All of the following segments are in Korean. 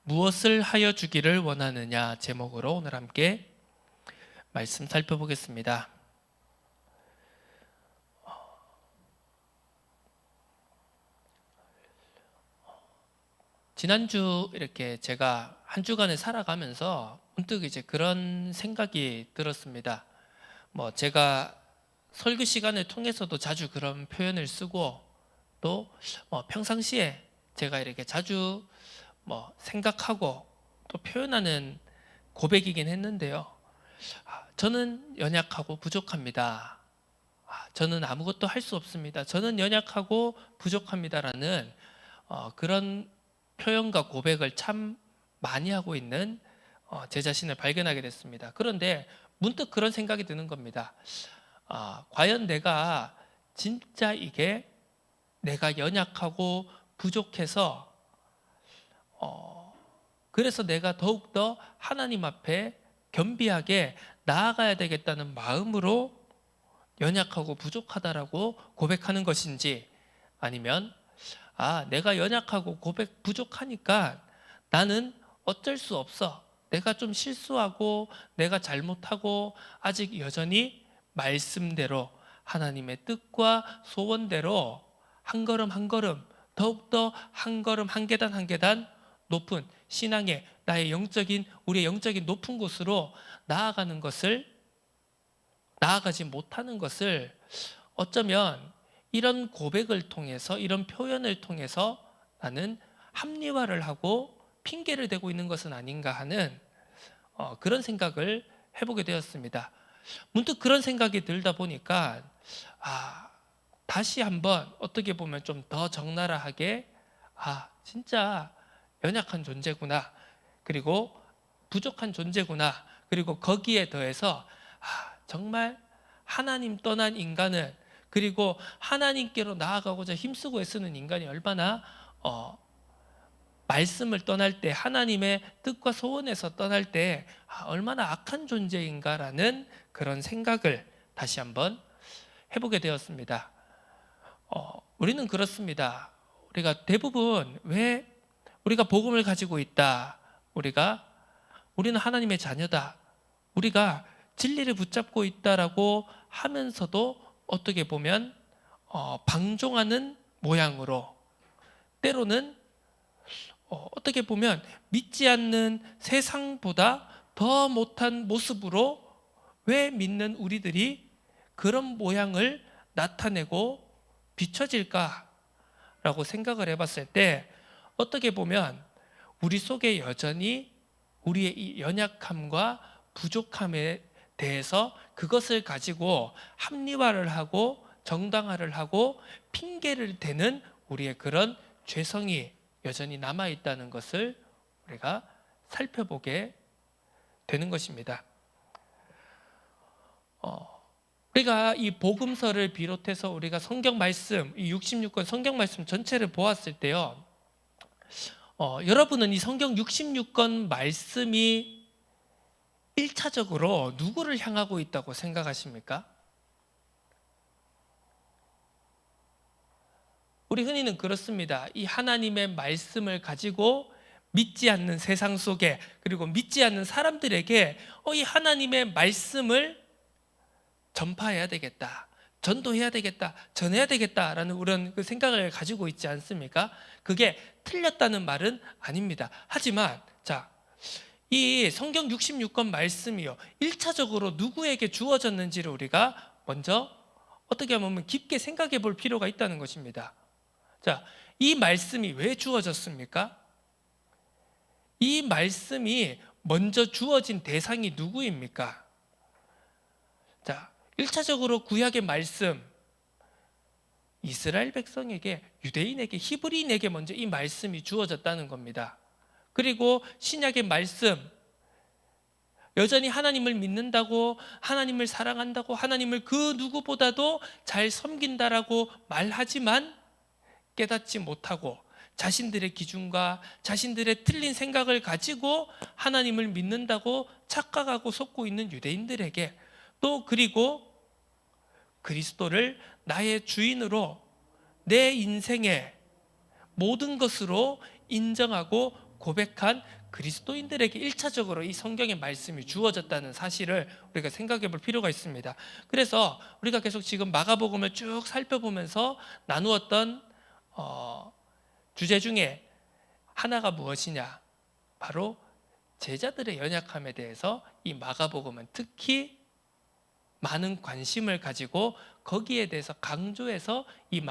무엇을 하여 주기를 원하느냐 제목으로 오늘 함께 말씀 살펴보겠습니다. 지난주 이렇게 제가 한 주간을 살아가면서 문득 이제 그런 생각이 들었습니다. 제가 설교 시간을 통해서도 자주 그런 표현을 쓰고 또 평상시에 제가 이렇게 자주 생각하고 또 표현하는 고백이긴 했는데요. 저는 연약하고 부족합니다. 저는 아무것도 할 수 없습니다. 저는 연약하고 부족합니다라는 그런 표현과 고백을 참 많이 하고 있는 제 자신을 발견하게 됐습니다. 그런데 문득 그런 생각이 드는 겁니다. 과연 내가 진짜 이게 내가 연약하고 부족해서 그래서 내가 더욱더 하나님 앞에 겸비하게 나아가야 되겠다는 마음으로 연약하고 부족하다라고 고백하는 것인지, 아니면 내가 연약하고 부족하니까 나는 어쩔 수 없어, 내가 좀 실수하고 내가 잘못하고 아직 여전히 말씀대로 하나님의 뜻과 소원대로 한 걸음 한 걸음 더욱더 한 걸음 한 계단 한 계단 높은 신앙의 우리의 영적인 높은 곳으로 나아가지 못하는 것을 어쩌면 이런 고백을 통해서, 이런 표현을 통해서 나는 합리화를 하고 핑계를 대고 있는 것은 아닌가 하는 그런 생각을 해보게 되었습니다. 문득 그런 생각이 들다 보니까 다시 한번 어떻게 보면 좀 더 적나라하게 진짜 연약한 존재구나, 그리고 부족한 존재구나, 그리고 거기에 더해서 정말 하나님 떠난 인간은, 그리고 하나님께로 나아가고자 힘쓰고 애쓰는 인간이 얼마나 말씀을 떠날 때, 하나님의 뜻과 소원에서 떠날 때 얼마나 악한 존재인가라는 그런 생각을 다시 한번 해보게 되었습니다. 우리는 그렇습니다. 우리가 대부분 왜 우리가 복음을 가지고 있다, 우리는 하나님의 자녀다, 우리가 진리를 붙잡고 있다라고 하면서도 어떻게 보면 방종하는 모양으로, 때로는 어떻게 보면 믿지 않는 세상보다 더 못한 모습으로 왜 믿는 우리들이 그런 모양을 나타내고 비춰질까라고 생각을 해봤을 때, 어떻게 보면 우리 속에 여전히 우리의 이 연약함과 부족함에 대해서 그것을 가지고 합리화를 하고 정당화를 하고 핑계를 대는 우리의 그런 죄성이 여전히 남아있다는 것을 우리가 살펴보게 되는 것입니다. 우리가 이 복음서를 비롯해서 우리가 성경 말씀, 이 66권 성경 말씀 전체를 보았을 때요, 여러분은 이 성경 66권 말씀이 1차적으로 누구를 향하고 있다고 생각하십니까? 우리 흔히는 그렇습니다. 이 하나님의 말씀을 가지고 믿지 않는 세상 속에, 그리고 믿지 않는 사람들에게 이 하나님의 말씀을 전파해야 되겠다, 전도해야 되겠다, 전해야 되겠다라는 그런 그 생각을 가지고 있지 않습니까? 그게 틀렸다는 말은 아닙니다. 하지만 이 성경 66권 말씀이요, 1차적으로 누구에게 주어졌는지를 우리가 먼저 어떻게 보면 깊게 생각해 볼 필요가 있다는 것입니다. 이 말씀이 왜 주어졌습니까? 이 말씀이 먼저 주어진 대상이 누구입니까? 1차적으로 구약의 말씀, 이스라엘 백성에게, 유대인에게, 히브리인에게 먼저 이 말씀이 주어졌다는 겁니다. 그리고 신약의 말씀, 여전히 하나님을 믿는다고, 하나님을 사랑한다고, 하나님을 그 누구보다도 잘 섬긴다라고 말하지만 깨닫지 못하고 자신들의 기준과 자신들의 틀린 생각을 가지고 하나님을 믿는다고 착각하고 속고 있는 유대인들에게, 또 그리고 그리스도를 나의 주인으로 내 인생의 모든 것으로 인정하고 고백한 그리스도인들에게 1차적으로 이 성경의 말씀이 주어졌다는 사실을 우리가 생각해 볼 필요가 있습니다. 그래서 우리가 계속 지금 마가복음을 쭉 살펴보면서 나누었던 주제 중에 하나가 무엇이냐? 바로 제자들의 연약함에 대해서 이 마가복음은 특히 많은 관심을 가지고 거기에 대해서 강조해서 이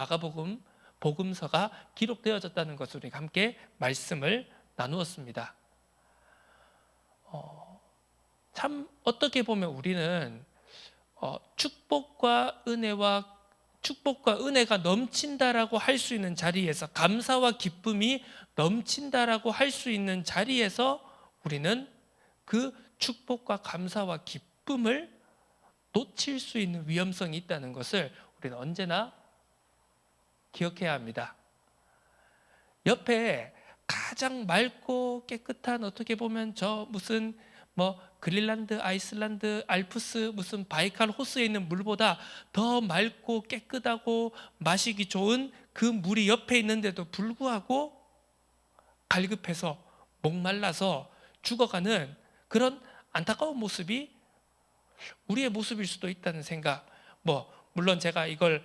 복음서가 기록되어졌다는 것을 우리가 함께 말씀을 나누었습니다. 참 어떻게 보면 우리는 축복과 은혜가 넘친다라고 할 수 있는 자리에서, 감사와 기쁨이 넘친다라고 할 수 있는 자리에서 우리는 그 축복과 감사와 기쁨을 놓칠 수 있는 위험성이 있다는 것을 우리는 언제나 기억해야 합니다. 옆에 가장 맑고 깨끗한, 어떻게 보면 저 무슨 그린란드, 아이슬란드, 알프스, 무슨 바이칼 호수에 있는 물보다 더 맑고 깨끗하고 마시기 좋은 그 물이 옆에 있는데도 불구하고 갈급해서 목말라서 죽어가는 그런 안타까운 모습이 우리의 모습일 수도 있다는 생각. 물론 제가 이걸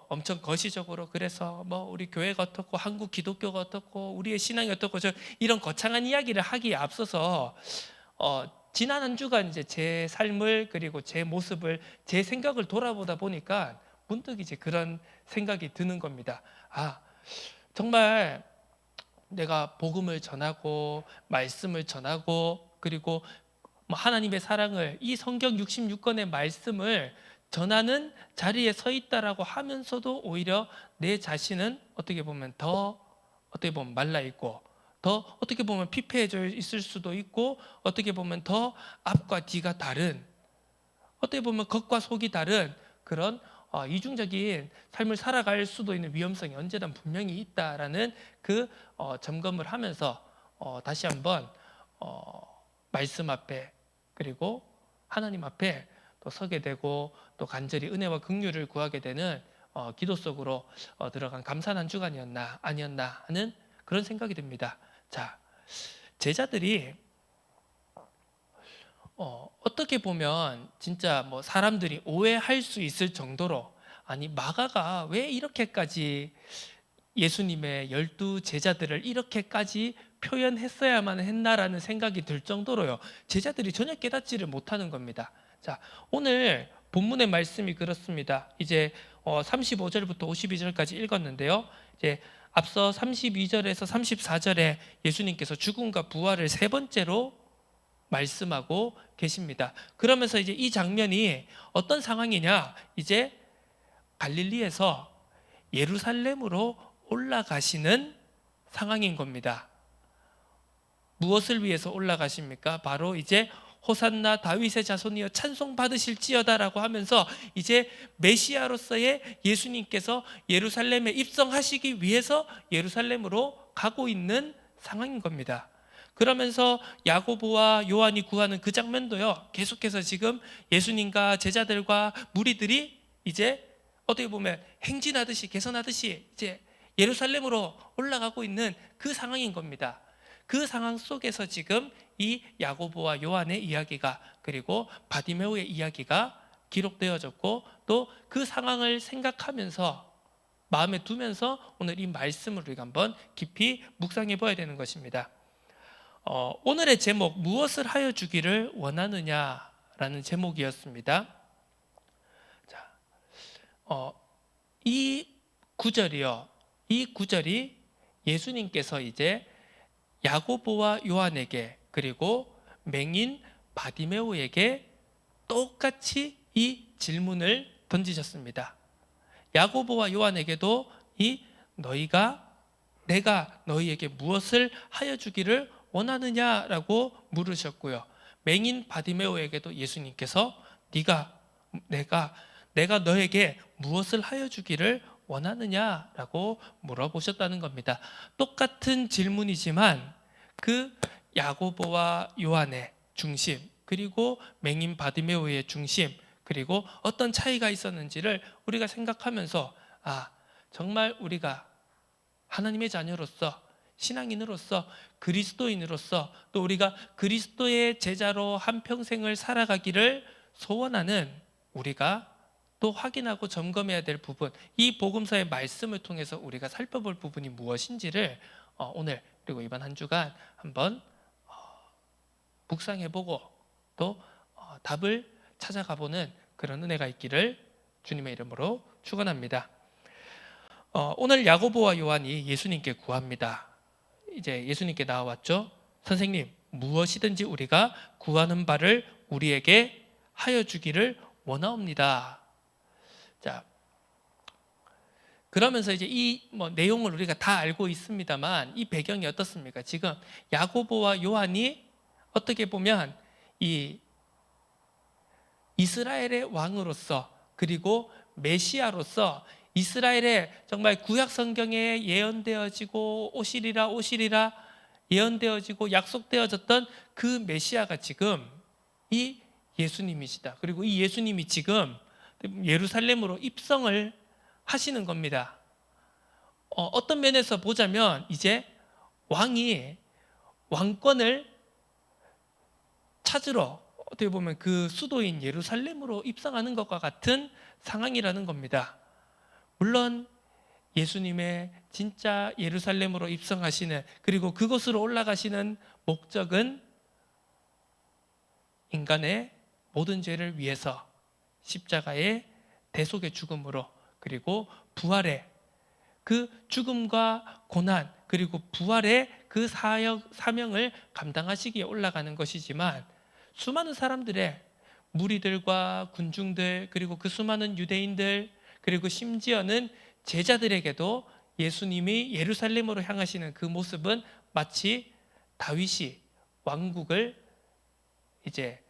엄청 거시적으로, 그래서 우리 교회가 어떻고 한국 기독교가 어떻고 우리의 신앙이 어떻고 이런 거창한 이야기를 하기에 앞서서 지난 한 주간 이제 제 삶을, 그리고 제 모습을, 제 생각을 돌아보다 보니까 문득 이제 그런 생각이 드는 겁니다. 정말 내가 복음을 전하고 말씀을 전하고, 그리고 하나님의 사랑을, 이 성경 66권의 말씀을 전하는 자리에 서 있다라고 하면서도 오히려 내 자신은 어떻게 보면 말라 있고, 더 어떻게 보면 피폐해져 있을 수도 있고, 어떻게 보면 더 앞과 뒤가 다른, 어떻게 보면 겉과 속이 다른 그런 이중적인 삶을 살아갈 수도 있는 위험성이 언제나 분명히 있다라는 그 점검을 하면서 다시 한번 말씀 앞에, 그리고 하나님 앞에 또 서게 되고, 또 간절히 은혜와 긍휼을 구하게 되는 기도 속으로 들어간 감사한 한 주간이었나 아니었나 하는 그런 생각이 듭니다. 자, 제자들이 어떻게 보면 진짜 사람들이 오해할 수 있을 정도로, 아니 마가가 왜 이렇게까지 예수님의 12 제자들을 이렇게까지 표현했어야만 했나라는 생각이 들 정도로요, 제자들이 전혀 깨닫지를 못하는 겁니다. 자, 오늘 본문의 말씀이 그렇습니다. 이제 35절부터 52절까지 읽었는데요, 이제 앞서 32절에서 34절에 예수님께서 죽음과 부활을 세 번째로 말씀하고 계십니다. 그러면서 이제 이 장면이 어떤 상황이냐, 이제 갈릴리에서 예루살렘으로 올라가시는 상황인 겁니다. 무엇을 위해서 올라가십니까? 바로 이제 호산나 다윗의 자손이여 찬송 받으실지어다라고 하면서 이제 메시아로서의 예수님께서 예루살렘에 입성하시기 위해서 예루살렘으로 가고 있는 상황인 겁니다. 그러면서 야고보와 요한이 구하는 그 장면도요, 계속해서 지금 예수님과 제자들과 무리들이 이제 어떻게 보면 행진하듯이, 개선하듯이 이제 예루살렘으로 올라가고 있는 그 상황인 겁니다. 그 상황 속에서 지금 이 야고보와 요한의 이야기가, 그리고 바디메오의 이야기가 기록되어졌고, 또 그 상황을 생각하면서 마음에 두면서 오늘 이 말씀을 우리가 한번 깊이 묵상해 봐야 되는 것입니다. 오늘의 제목, 무엇을 하여 주기를 원하느냐라는 제목이었습니다. 자, 이 구절이 예수님께서 이제 야고보와 요한에게, 그리고 맹인 바디메오에게 똑같이 이 질문을 던지셨습니다. 야고보와 요한에게도 내가 너희에게 무엇을 하여 주기를 원하느냐라고 물으셨고요, 맹인 바디메오에게도 예수님께서 내가 너에게 무엇을 하여 주기를 원하느냐라고 물어보셨다는 겁니다. 똑같은 질문이지만 그 야고보와 요한의 중심, 그리고 맹인 바디메오의 중심, 그리고 어떤 차이가 있었는지를 우리가 생각하면서 정말 우리가 하나님의 자녀로서 신앙인으로서 그리스도인으로서 또 우리가 그리스도의 제자로 한평생을 살아가기를 소원하는 우리가 또 확인하고 점검해야 될 부분, 이 복음서의 말씀을 통해서 우리가 살펴볼 부분이 무엇인지를 오늘 그리고 이번 한 주간 한번 묵상해보고 또 답을 찾아가보는 그런 은혜가 있기를 주님의 이름으로 축원합니다. 오늘 야고보와 요한이 예수님께 구합니다. 이제 예수님께 나와왔죠. 선생님, 무엇이든지 우리가 구하는 바를 우리에게 하여 주기를 원하옵니다. 자, 그러면서 이제 이 내용을 우리가 다 알고 있습니다만 이 배경이 어떻습니까? 지금 야고보와 요한이 어떻게 보면 이 이스라엘의 왕으로서 그리고 메시아로서 이스라엘의 정말 구약 성경에 예언되어지고 오시리라 예언되어지고 약속되어졌던 그 메시아가 지금 이 예수님이시다. 그리고 이 예수님이 지금 예루살렘으로 입성을 하시는 겁니다. 어떤 면에서 보자면 이제 왕이 왕권을 찾으러 어떻게 보면 그 수도인 예루살렘으로 입성하는 것과 같은 상황이라는 겁니다. 물론 예수님의 진짜 예루살렘으로 입성하시는 그리고 그곳으로 올라가시는 목적은 인간의 모든 죄를 위해서 십자가의 대속의 죽음으로 그리고 부활의 그 죽음과 고난 그리고 부활의 그 사명을 감당하시기에 올라가는 것이지만 수많은 사람들의 무리들과 군중들 그리고 그 수많은 유대인들 그리고 심지어는 제자들에게도 예수님이 예루살렘으로 향하시는 그 모습은 마치 다윗이 왕국을 이제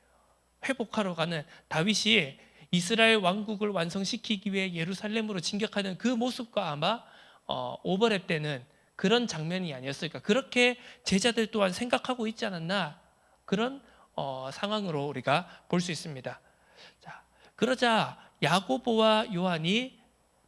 회복하러 가는 다윗이 이스라엘 왕국을 완성시키기 위해 예루살렘으로 진격하는 그 모습과 아마 오버랩되는 그런 장면이 아니었을까. 그렇게 제자들 또한 생각하고 있지 않았나. 그런 상황으로 우리가 볼 수 있습니다. 자, 그러자 야고보와 요한이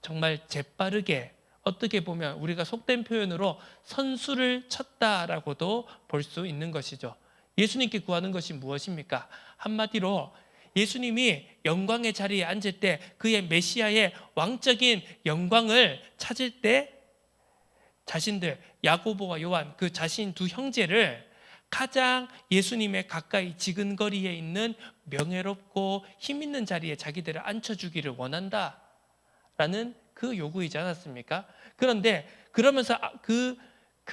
정말 재빠르게 어떻게 보면 우리가 속된 표현으로 선수를 쳤다라고도 볼 수 있는 것이죠. 예수님께 구하는 것이 무엇입니까? 한마디로 예수님이 영광의 자리에 앉을 때 그의 메시아의 왕적인 영광을 찾을 때 자신들 야고보와 요한 그 자신 두 형제를 가장 예수님의 가까이 지근거리에 있는 명예롭고 힘 있는 자리에 자기들을 앉혀주기를 원한다라는 그 요구이지 않았습니까? 그런데 그러면서 그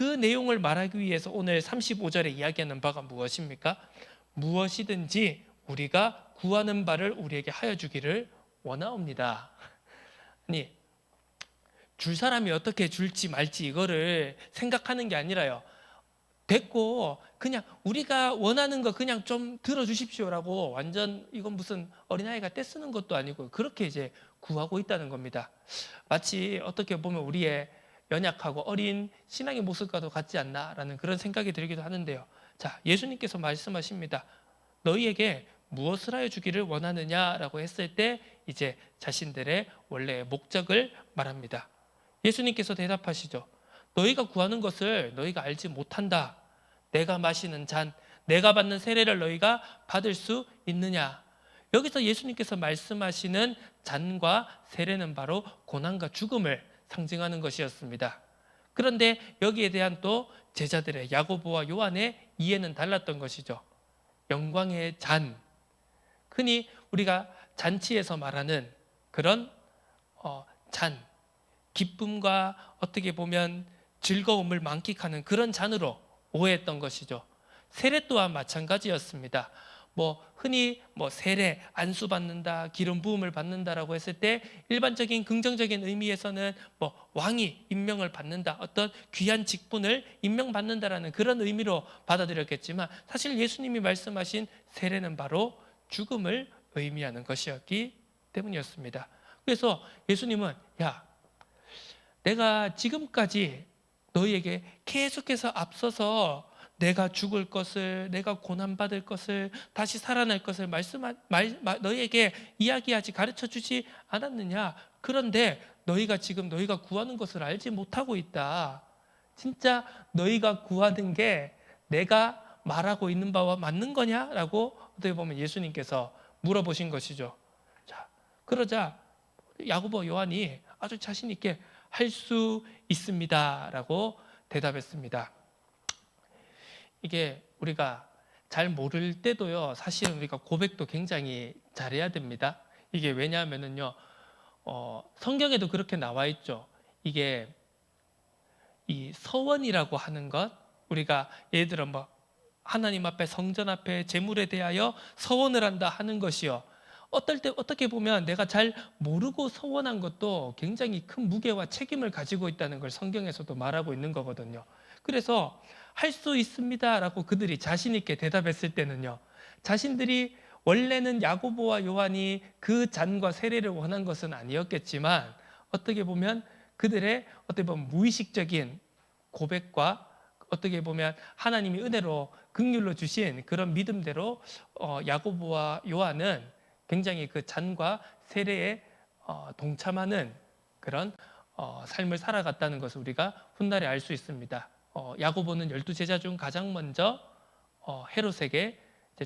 내용을 말하기 위해서 오늘 35절에 이야기하는 바가 무엇입니까? 무엇이든지 우리가 구하는 바를 우리에게 하여 주기를 원하옵니다. 아니, 줄 사람이 어떻게 줄지 말지 이거를 생각하는 게 아니라요. 됐고 그냥 우리가 원하는 거 그냥 좀 들어주십시오라고 완전 이건 무슨 어린아이가 떼쓰는 것도 아니고 그렇게 이제 구하고 있다는 겁니다. 마치 어떻게 보면 우리의 연약하고 어린 신앙의 모습과도 같지 않나라는 그런 생각이 들기도 하는데요. 자, 예수님께서 말씀하십니다. 너희에게 무엇을 하여 주기를 원하느냐라고 했을 때 이제 자신들의 원래의 목적을 말합니다. 예수님께서 대답하시죠. 너희가 구하는 것을 너희가 알지 못한다. 내가 마시는 잔, 내가 받는 세례를 너희가 받을 수 있느냐. 여기서 예수님께서 말씀하시는 잔과 세례는 바로 고난과 죽음을 상징하는 것이었습니다. 그런데 여기에 대한 또 제자들의 야고보와 요한의 이해는 달랐던 것이죠. 영광의 잔, 흔히 우리가 잔치에서 말하는 그런 잔, 기쁨과 어떻게 보면 즐거움을 만끽하는 그런 잔으로 오해했던 것이죠. 세례 또한 마찬가지였습니다. 흔히 세례, 안수 받는다, 기름 부음을 받는다라고 했을 때 일반적인 긍정적인 의미에서는 왕이 임명을 받는다, 어떤 귀한 직분을 임명받는다라는 그런 의미로 받아들였겠지만 사실 예수님이 말씀하신 세례는 바로 죽음을 의미하는 것이었기 때문이었습니다. 그래서 예수님은 내가 지금까지 너희에게 계속해서 앞서서 내가 죽을 것을, 내가 고난받을 것을, 다시 살아날 것을 너희에게 이야기하지 가르쳐 주지 않았느냐. 그런데 너희가 지금 너희가 구하는 것을 알지 못하고 있다. 진짜 너희가 구하는 게 내가 말하고 있는 바와 맞는 거냐라고 어떻게 보면 예수님께서 물어보신 것이죠. 자, 그러자 야고보 요한이 아주 자신 있게 할 수 있습니다라고 대답했습니다. 이게 우리가 잘 모를 때도요, 사실은 우리가 고백도 굉장히 잘해야 됩니다. 이게 왜냐하면은요, 성경에도 그렇게 나와 있죠. 이게 이 서원이라고 하는 것, 우리가 예를 들어 뭐 하나님 앞에, 성전 앞에 제물에 대하여 서원을 한다 하는 것이요, 어떨 때 어떻게 보면 내가 잘 모르고 서원한 것도 굉장히 큰 무게와 책임을 가지고 있다는 걸 성경에서도 말하고 있는 거거든요. 그래서 할 수 있습니다라고 그들이 자신 있게 대답했을 때는요, 자신들이 원래는 야고보와 요한이 그 잔과 세례를 원한 것은 아니었겠지만, 어떻게 보면 그들의 어떻게 보면 무의식적인 고백과 어떻게 보면 하나님이 은혜로 긍휼로 주신 그런 믿음대로 야고보와 요한은 굉장히 그 잔과 세례에 동참하는 그런 삶을 살아갔다는 것을 우리가 훗날에 알 수 있습니다. 야고보는 12제자 중 가장 먼저 헤롯에게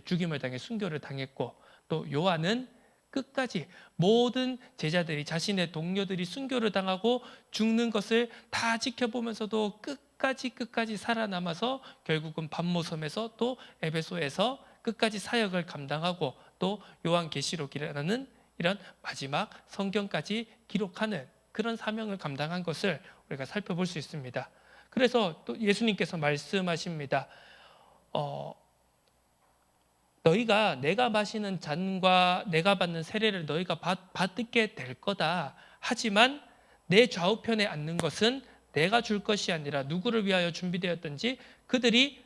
죽임을 당해 순교를 당했고, 또 요한은 끝까지 모든 제자들이, 자신의 동료들이 순교를 당하고 죽는 것을 다 지켜보면서도 끝까지 살아남아서 결국은 밤모섬에서 또 에베소에서 끝까지 사역을 감당하고, 또 요한계시록이라는 이런 마지막 성경까지 기록하는 그런 사명을 감당한 것을 우리가 살펴볼 수 있습니다. 그래서 또 예수님께서 말씀하십니다. 너희가 내가 마시는 잔과 내가 받는 세례를 너희가 받게 될 거다. 하지만 내 좌우편에 앉는 것은 내가 줄 것이 아니라 누구를 위하여 준비되었든지 그들이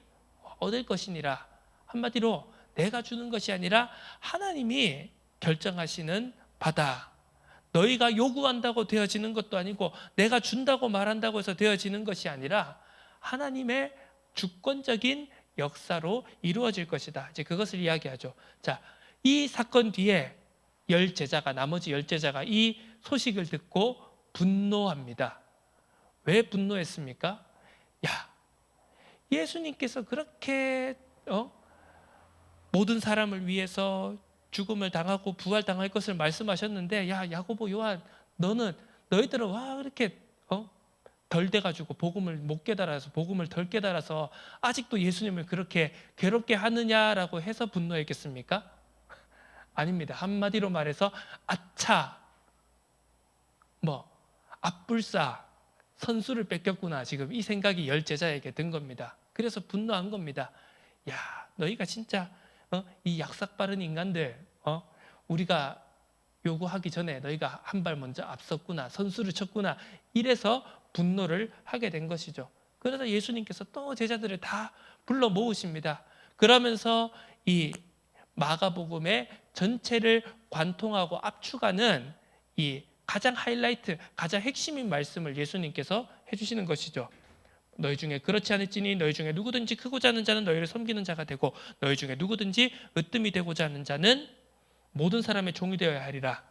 얻을 것이니라. 한마디로 내가 주는 것이 아니라 하나님이 결정하시는 바다. 너희가 요구한다고 되어지는 것도 아니고 내가 준다고 말한다고 해서 되어지는 것이 아니라 하나님의 주권적인 역사로 이루어질 것이다. 이제 그것을 이야기하죠. 자, 이 사건 뒤에 나머지 10제자가 이 소식을 듣고 분노합니다. 왜 분노했습니까? 야, 예수님께서 그렇게 모든 사람을 위해서 죽음을 당하고 부활당할 것을 말씀하셨는데, 야, 야고보, 요한, 너희들은 와 그렇게 덜 돼가지고 복음을 못 깨달아서, 복음을 덜 깨달아서 아직도 예수님을 그렇게 괴롭게 하느냐라고 해서 분노했겠습니까? 아닙니다. 한마디로 말해서 아차, 앞불싸, 선수를 뺏겼구나, 지금 이 생각이 10제자에게 든 겁니다. 그래서 분노한 겁니다. 야, 너희가 진짜 이 약삭 빠른 인간들, 우리가 요구하기 전에 너희가 한 발 먼저 앞섰구나, 선수를 쳤구나, 이래서 분노를 하게 된 것이죠. 그러다 예수님께서 또 제자들을 다 불러 모으십니다. 그러면서 이 마가복음의 전체를 관통하고 압축하는 이 가장 하이라이트, 가장 핵심인 말씀을 예수님께서 해주시는 것이죠. 너희 중에 그렇지 않을지니 너희 중에 누구든지 크고자 하는 자는 너희를 섬기는 자가 되고, 너희 중에 누구든지 으뜸이 되고자 하는 자는 모든 사람의 종이 되어야 하리라.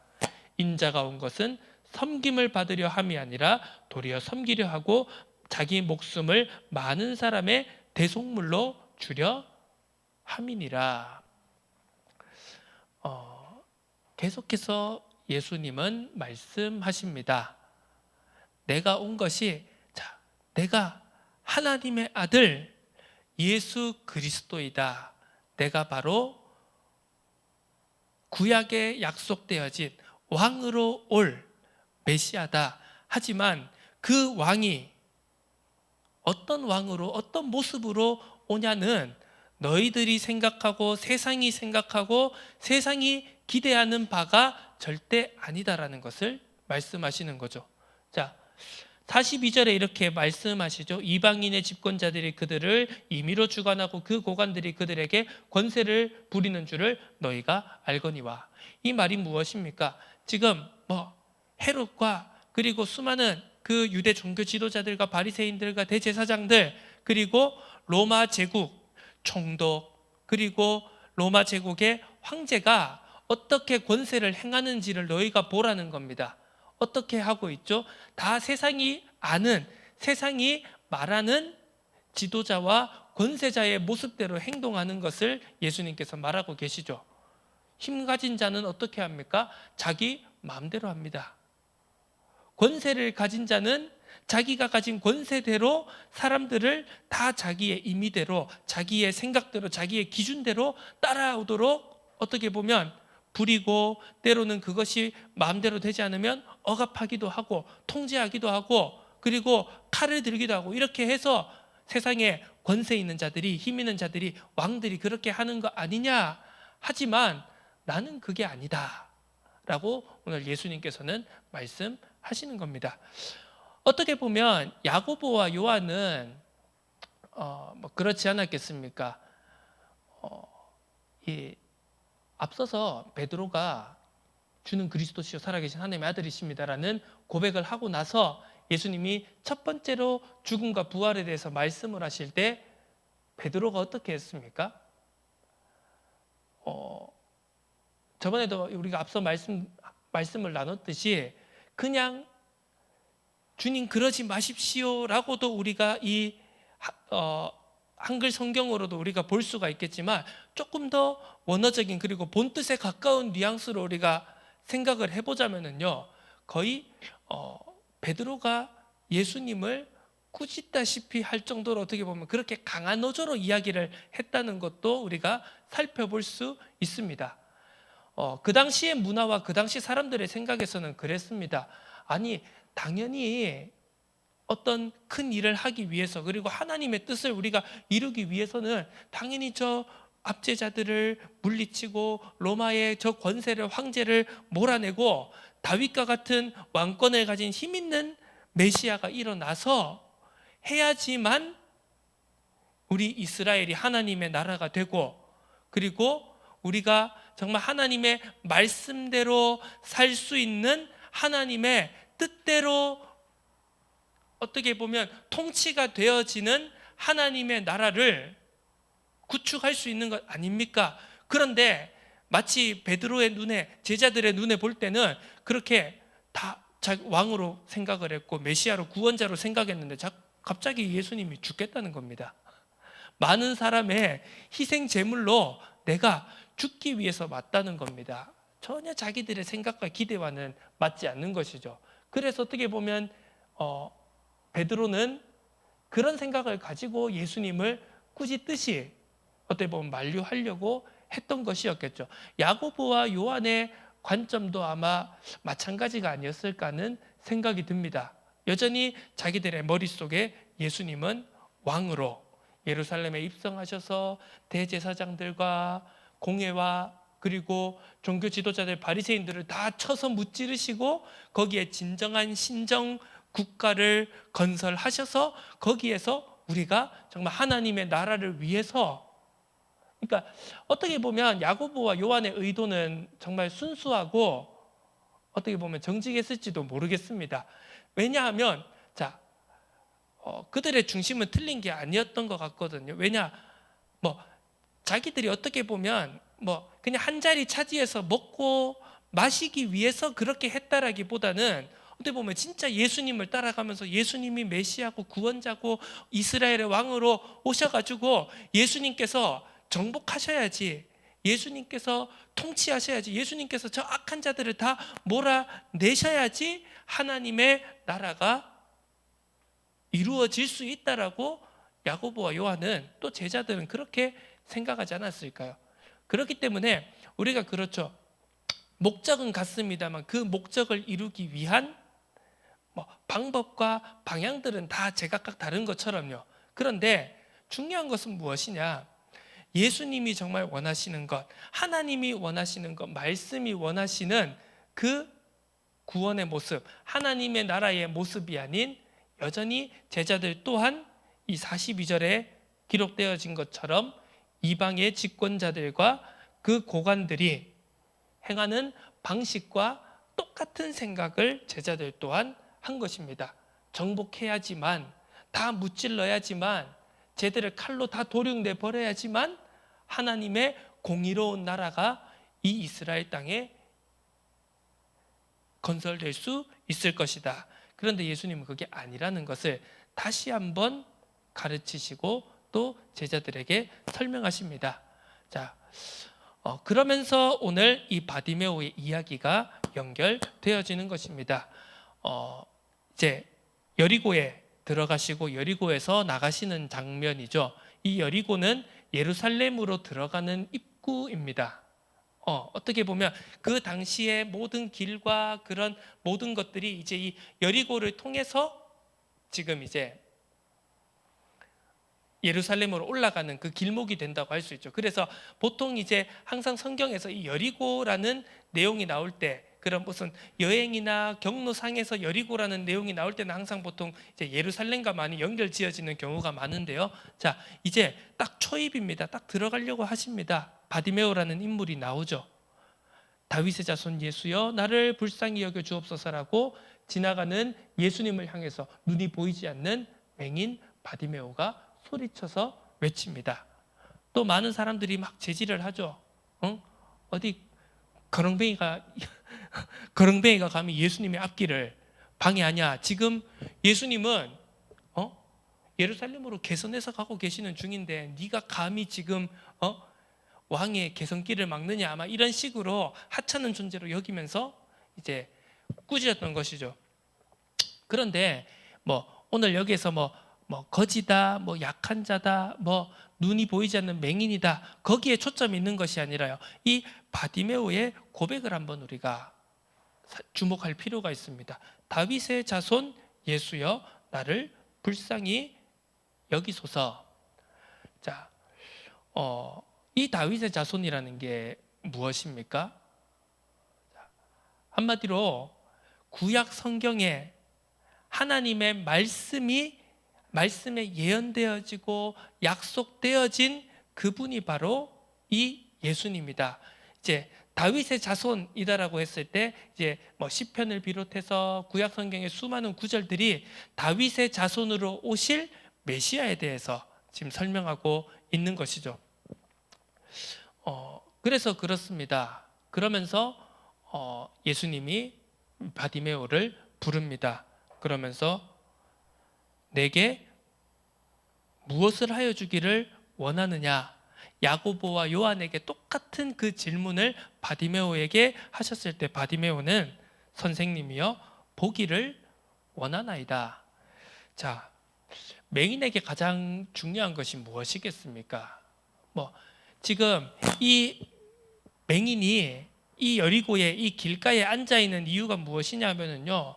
인자가 온 것은 섬김을 받으려 함이 아니라 도리어 섬기려 하고 자기 목숨을 많은 사람의 대속물로 주려 함이니라. 계속해서 예수님은 말씀하십니다. 내가 온 것이, 내가 하나님의 아들 예수 그리스도이다. 내가 바로 구약에 약속되어진 왕으로 올 메시아다. 하지만 그 왕이 어떤 왕으로, 어떤 모습으로 오냐는 너희들이 생각하고 세상이 생각하고 세상이 기대하는 바가 절대 아니다라는 것을 말씀하시는 거죠. 자, 42절에 이렇게 말씀하시죠. 이방인의 집권자들이 그들을 임의로 주관하고 그 고관들이 그들에게 권세를 부리는 줄을 너희가 알거니와. 이 말이 무엇입니까? 지금 헤롯과 그리고 수많은 그 유대 종교 지도자들과 바리새인들과 대제사장들, 그리고 로마 제국 총독, 그리고 로마 제국의 황제가 어떻게 권세를 행하는지를 너희가 보라는 겁니다. 어떻게 하고 있죠? 다 세상이 아는, 세상이 말하는 지도자와 권세자의 모습대로 행동하는 것을 예수님께서 말하고 계시죠. 힘 가진 자는 어떻게 합니까? 자기 마음대로 합니다. 권세를 가진 자는 자기가 가진 권세대로 사람들을 다 자기의 임의대로, 자기의 생각대로, 자기의 기준대로 따라오도록 어떻게 보면 부리고, 때로는 그것이 마음대로 되지 않으면 억압하기도 하고 통제하기도 하고, 그리고 칼을 들기도 하고, 이렇게 해서 세상에 권세 있는 자들이, 힘 있는 자들이, 왕들이 그렇게 하는 거 아니냐. 하지만 나는 그게 아니다 라고 오늘 예수님께서는 말씀하시는 겁니다. 어떻게 보면 야고보와 요한은 그렇지 않았겠습니까? 앞서서 베드로가 주는 그리스도시요 살아계신 하나님의 아들이십니다라는 고백을 하고 나서 예수님이 첫 번째로 죽음과 부활에 대해서 말씀을 하실 때 베드로가 어떻게 했습니까? 저번에도 우리가 앞서 말씀을 나눴듯이 그냥 주님 그러지 마십시오라고도 우리가 이 한글 성경으로도 우리가 볼 수가 있겠지만, 조금 더 원어적인 그리고 본뜻에 가까운 뉘앙스로 우리가 생각을 해보자면요, 거의 베드로가 예수님을 꾸짖다시피 할 정도로 어떻게 보면 그렇게 강한 어조로 이야기를 했다는 것도 우리가 살펴볼 수 있습니다. 그 당시의 문화와 그 당시 사람들의 생각에서는 그랬습니다. 아니, 당연히 어떤 큰 일을 하기 위해서, 그리고 하나님의 뜻을 우리가 이루기 위해서는 당연히 저 압제자들을 물리치고 로마의 저 권세를, 황제를 몰아내고 다윗과 같은 왕권을 가진 힘 있는 메시아가 일어나서 해야지만 우리 이스라엘이 하나님의 나라가 되고, 그리고 우리가 정말 하나님의 말씀대로 살 수 있는, 하나님의 뜻대로 어떻게 보면 통치가 되어지는 하나님의 나라를 구축할 수 있는 것 아닙니까? 그런데 마치 베드로의 눈에, 제자들의 눈에 볼 때는 그렇게 다 왕으로 생각을 했고 메시아로, 구원자로 생각했는데 갑자기 예수님이 죽겠다는 겁니다. 많은 사람의 희생 제물로 내가 죽기 위해서 맞다는 겁니다. 전혀 자기들의 생각과 기대와는 맞지 않는 것이죠. 그래서 어떻게 보면 베드로는 그런 생각을 가지고 예수님을 꾸짖듯이 어떻게 보면 만류하려고 했던 것이었겠죠. 야고보와 요한의 관점도 아마 마찬가지가 아니었을까 하는 생각이 듭니다. 여전히 자기들의 머릿속에 예수님은 왕으로 예루살렘에 입성하셔서 대제사장들과 공회와 그리고 종교 지도자들, 바리새인들을 다 쳐서 무찌르시고 거기에 진정한 신정 국가를 건설하셔서 거기에서 우리가 정말 하나님의 나라를 위해서, 그러니까 어떻게 보면 야고보와 요한의 의도는 정말 순수하고 어떻게 보면 정직했을지도 모르겠습니다. 왜냐하면 그들의 중심은 틀린 게 아니었던 것 같거든요. 왜냐, 자기들이 어떻게 보면 그냥 한 자리 차지해서 먹고 마시기 위해서 그렇게 했다라기보다는 어떻게 보면 진짜 예수님을 따라가면서 예수님이 메시아고 구원자고 이스라엘의 왕으로 오셔가지고 예수님께서 정복하셔야지, 예수님께서 통치하셔야지, 예수님께서 저 악한 자들을 다 몰아내셔야지 하나님의 나라가 이루어질 수 있다라고 야고보와 요한은, 또 제자들은 그렇게 생각하지 않았을까요? 그렇기 때문에 우리가 그렇죠, 목적은 같습니다만 그 목적을 이루기 위한 방법과 방향들은 다 제각각 다른 것처럼요. 그런데 중요한 것은 무엇이냐? 예수님이 정말 원하시는 것, 하나님이 원하시는 것, 말씀이 원하시는 그 구원의 모습, 하나님의 나라의 모습이 아닌 여전히 제자들 또한 이 42절에 기록되어진 것처럼 이방의 집권자들과 그 고관들이 행하는 방식과 똑같은 생각을 제자들 또한 한 것입니다. 정복해야지만, 다 무찔러야지만, 쟤들을 칼로 다 도륙내 버려야지만 하나님의 공의로운 나라가 이 이스라엘 땅에 건설될 수 있을 것이다. 그런데 예수님은 그게 아니라는 것을 다시 한번 가르치시고 또 제자들에게 설명하십니다. 자, 그러면서 오늘 이 바디메오의 이야기가 연결되어지는 것입니다. 이제 여리고에 들어가시고 여리고에서 나가시는 장면이죠. 이 여리고는 예루살렘으로 들어가는 입구입니다. 어떻게 보면 그 당시의 모든 길과 그런 모든 것들이 이제 이 여리고를 통해서 지금 이제 예루살렘으로 올라가는 그 길목이 된다고 할 수 있죠. 그래서 보통 이제 항상 성경에서 이 여리고라는 내용이 나올 때, 그런 무슨 여행이나 경로상에서 여리고라는 내용이 나올 때는 항상 보통 이제 예루살렘과 많이 연결 지어지는 경우가 많은데요. 자, 이제 딱 초입입니다. 딱 들어가려고 하십니다. 바디메오라는 인물이 나오죠. 다윗의 자손 예수여 나를 불쌍히 여겨 주옵소서라고 지나가는 예수님을 향해서 눈이 보이지 않는 맹인 바디메오가 소리쳐서 외칩니다. 또 많은 사람들이 막 제지를 하죠. 어디 거렁뱅이가 감히 예수님의 앞길을 방해하냐. 지금 예수님은 예루살렘으로 개선해서 가고 계시는 중인데 네가 감히 지금 왕의 개선길을 막느냐. 아마 이런 식으로 하찮은 존재로 여기면서 이제 꾸짖었던 것이죠. 그런데 오늘 여기에서 거지다, 약한 자다, 눈이 보이지 않는 맹인이다, 거기에 초점이 있는 것이 아니라요, 이 바디메오의 고백을 한번 우리가 주목할 필요가 있습니다. 다윗의 자손 예수여 나를 불쌍히 여기소서. 자, 이 다윗의 자손이라는 게 무엇입니까? 한마디로 구약 성경에 하나님의 말씀에 예언되어지고 약속되어진 그분이 바로 이 예수님이다. 이제 다윗의 자손이다라고 했을 때 이제 시편을 비롯해서 구약 성경의 수많은 구절들이 다윗의 자손으로 오실 메시아에 대해서 지금 설명하고 있는 것이죠. 그래서 그렇습니다. 그러면서 예수님이 바디메오를 부릅니다. 그러면서 내게 무엇을 하여 주기를 원하느냐. 야고보와 요한에게 똑같은 그 질문을 바디메오에게 하셨을 때 바디메오는 선생님이여 보기를 원하나이다. 자, 맹인에게 가장 중요한 것이 무엇이겠습니까? 지금 이 맹인이 이 여리고의 이 길가에 앉아 있는 이유가 무엇이냐면요,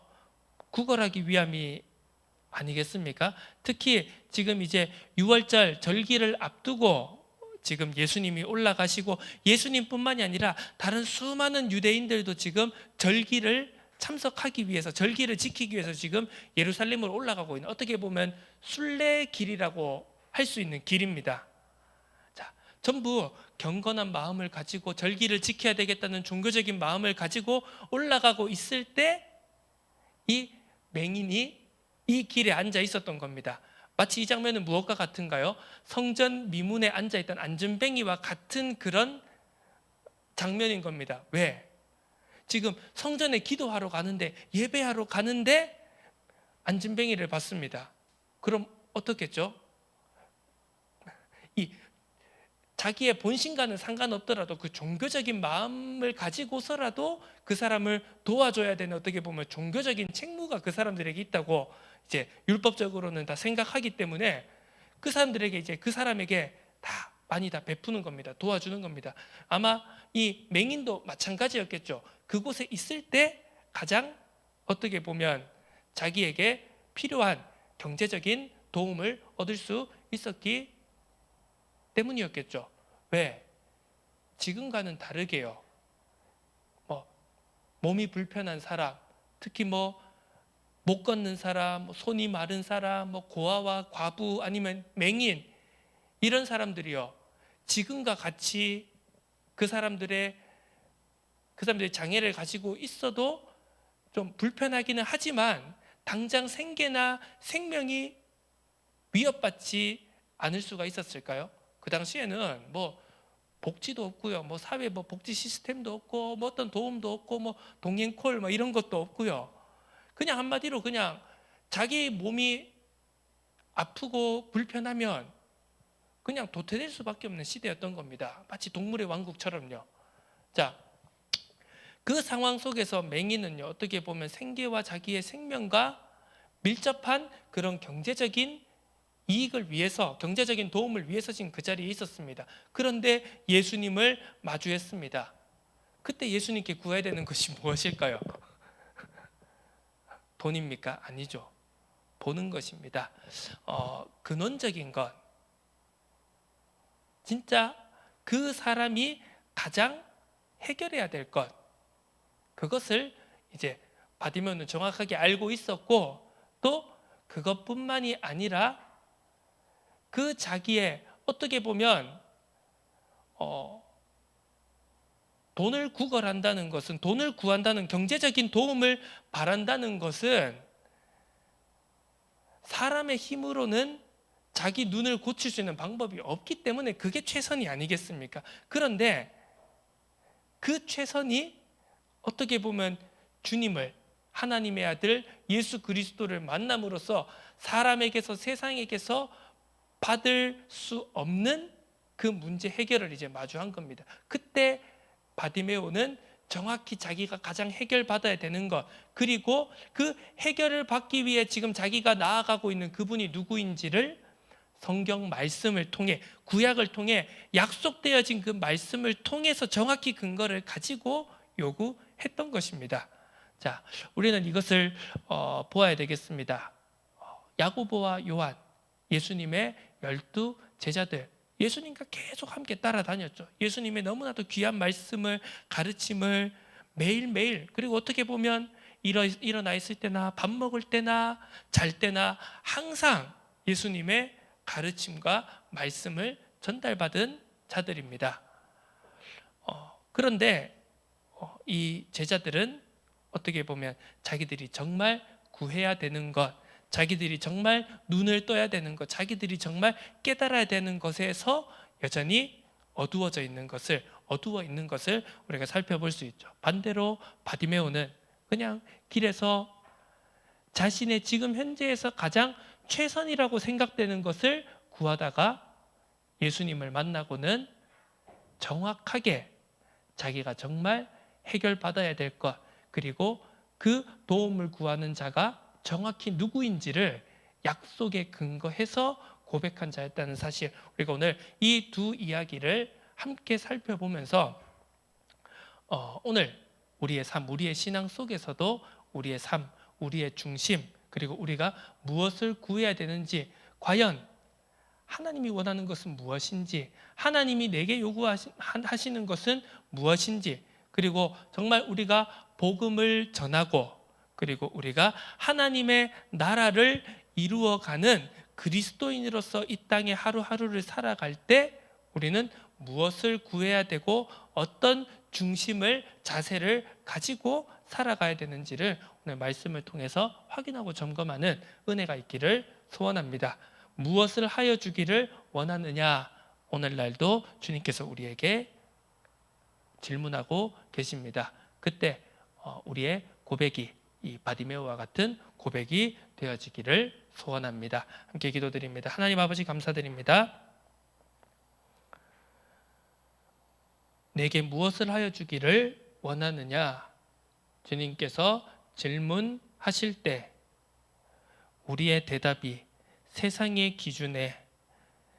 구걸하기 위함이 아니겠습니까? 특히 지금 이제 6월절 절기를 앞두고 지금 예수님이 올라가시고, 예수님뿐만이 아니라 다른 수많은 유대인들도 지금 절기를 참석하기 위해서, 절기를 지키기 위해서 지금 예루살렘으로 올라가고 있는, 어떻게 보면 순례길이라고 할 수 있는 길입니다. 자, 전부 경건한 마음을 가지고 절기를 지켜야 되겠다는 종교적인 마음을 가지고 올라가고 있을 때 이 맹인이 이 길에 앉아 있었던 겁니다. 마치 이 장면은 무엇과 같은가요? 성전 미문에 앉아 있던 안전뱅이와 같은 그런 장면인 겁니다. 왜? 지금 성전에 기도하러 가는데, 예배하러 가는데 안전뱅이를 봤습니다. 그럼 어떻겠죠? 이 자기의 본심과는 상관없더라도 그 종교적인 마음을 가지고서라도 그 사람을 도와줘야 되는, 어떻게 보면 종교적인 책무가 그 사람들에게 있다고 이제 율법적으로는 다 생각하기 때문에 그 사람들에게 이제 그 사람에게 다 많이 다 베푸는 겁니다. 도와주는 겁니다. 아마 이 맹인도 마찬가지였겠죠. 그곳에 있을 때 가장 어떻게 보면 자기에게 필요한 경제적인 도움을 얻을 수 있었기 때문이었겠죠. 왜? 지금과는 다르게요. 몸이 불편한 사람, 특히 못 걷는 사람, 손이 마른 사람, 고아와 과부, 아니면 맹인, 이런 사람들이요, 지금과 같이 그 사람들의 장애를 가지고 있어도 좀 불편하기는 하지만 당장 생계나 생명이 위협받지 않을 수가 있었을까요? 그 당시에는 복지도 없고요, 사회 복지 시스템도 없고, 어떤 도움도 없고, 동행콜 이런 것도 없고요. 그냥 한마디로 그냥 자기 몸이 아프고 불편하면 그냥 도태될 수밖에 없는 시대였던 겁니다. 마치 동물의 왕국처럼요. 자, 그 상황 속에서 맹인은요, 어떻게 보면 생계와 자기의 생명과 밀접한 그런 경제적인 이익을 위해서, 경제적인 도움을 위해서 지금 그 자리에 있었습니다. 그런데 예수님을 마주했습니다. 그때 예수님께 구해야 되는 것이 무엇일까요? 돈입니까? 아니죠. 보는 것입니다. 근원적인 것, 진짜 그 사람이 가장 해결해야 될 것, 그것을 이제 바디메오는 정확하게 알고 있었고, 또 그것뿐만이 아니라 그 자기의 어떻게 보면 돈을 구걸한다는 것은, 돈을 구한다는, 경제적인 도움을 바란다는 것은 사람의 힘으로는 자기 눈을 고칠 수 있는 방법이 없기 때문에 그게 최선이 아니겠습니까? 그런데 그 최선이 어떻게 보면 주님을, 하나님의 아들 예수 그리스도를 만남으로써 사람에게서, 세상에게서 받을 수 없는 그 문제 해결을 이제 마주한 겁니다. 그때 바디메오는 정확히 자기가 가장 해결받아야 되는 것, 그리고 그 해결을 받기 위해 지금 자기가 나아가고 있는 그분이 누구인지를 성경 말씀을 통해, 구약을 통해 약속되어진 그 말씀을 통해서 정확히 근거를 가지고 요구했던 것입니다. 자, 우리는 이것을 보아야 되겠습니다. 야고보와 요한, 예수님의 12 제자들, 예수님과 계속 함께 따라다녔죠. 예수님의 너무나도 귀한 말씀을, 가르침을 매일매일, 그리고 어떻게 보면 일어나 있을 때나 밥 먹을 때나 잘 때나 항상 예수님의 가르침과 말씀을 전달받은 자들입니다. 그런데 이 제자들은 어떻게 보면 자기들이 정말 구해야 되는 것, 자기들이 정말 눈을 떠야 되는 것, 자기들이 정말 깨달아야 되는 것에서 여전히 어두워 있는 것을 우리가 살펴볼 수 있죠. 반대로 바디메오는 그냥 길에서 자신의 지금 현재에서 가장 최선이라고 생각되는 것을 구하다가 예수님을 만나고는 정확하게 자기가 정말 해결받아야 될 것, 그리고 그 도움을 구하는 자가 정확히 누구인지를 약속에 근거해서 고백한 자였다는 사실, 우리가 오늘 이 두 이야기를 함께 살펴보면서 오늘 우리의 삶, 우리의 신앙 속에서도 우리의 삶, 우리의 중심, 그리고 우리가 무엇을 구해야 되는지, 과연 하나님이 원하는 것은 무엇인지, 하나님이 내게 요구하시는 것은 무엇인지, 그리고 정말 우리가 복음을 전하고, 그리고 우리가 하나님의 나라를 이루어가는 그리스도인으로서 이 땅에 하루하루를 살아갈 때 우리는 무엇을 구해야 되고 어떤 중심을, 자세를 가지고 살아가야 되는지를 오늘 말씀을 통해서 확인하고 점검하는 은혜가 있기를 소원합니다. 무엇을 하여 주기를 원하느냐, 오늘날도 주님께서 우리에게 질문하고 계십니다. 그때 우리의 고백이 이 바디메오와 같은 고백이 되어지기를 소원합니다. 함께 기도드립니다. 하나님 아버지, 감사드립니다. 내게 무엇을 하여 주기를 원하느냐, 주님께서 질문하실 때 우리의 대답이 세상의 기준에,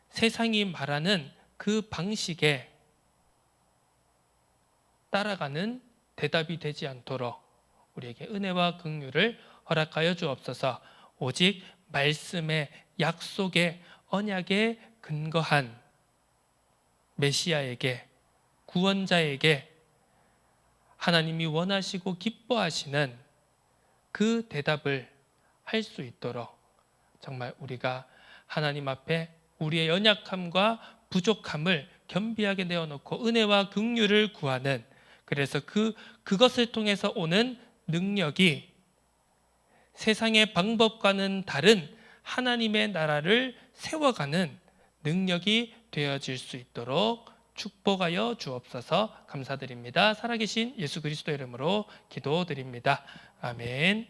세상이 말하는 그 방식에 따라가는 대답이 되지 않도록 우리에게 은혜와 긍휼을 허락하여 주옵소서. 오직 말씀의 약속의 언약에 근거한 메시아에게, 구원자에게 하나님이 원하시고 기뻐하시는 그 대답을 할 수 있도록 정말 우리가 하나님 앞에 우리의 연약함과 부족함을 겸비하게 내어놓고 은혜와 긍휼을 구하는, 그래서 그것을 통해서 오는 능력이 세상의 방법과는 다른 하나님의 나라를 세워가는 능력이 되어질 수 있도록 축복하여 주옵소서. 감사드립니다. 살아계신 예수 그리스도 이름으로 기도드립니다. 아멘.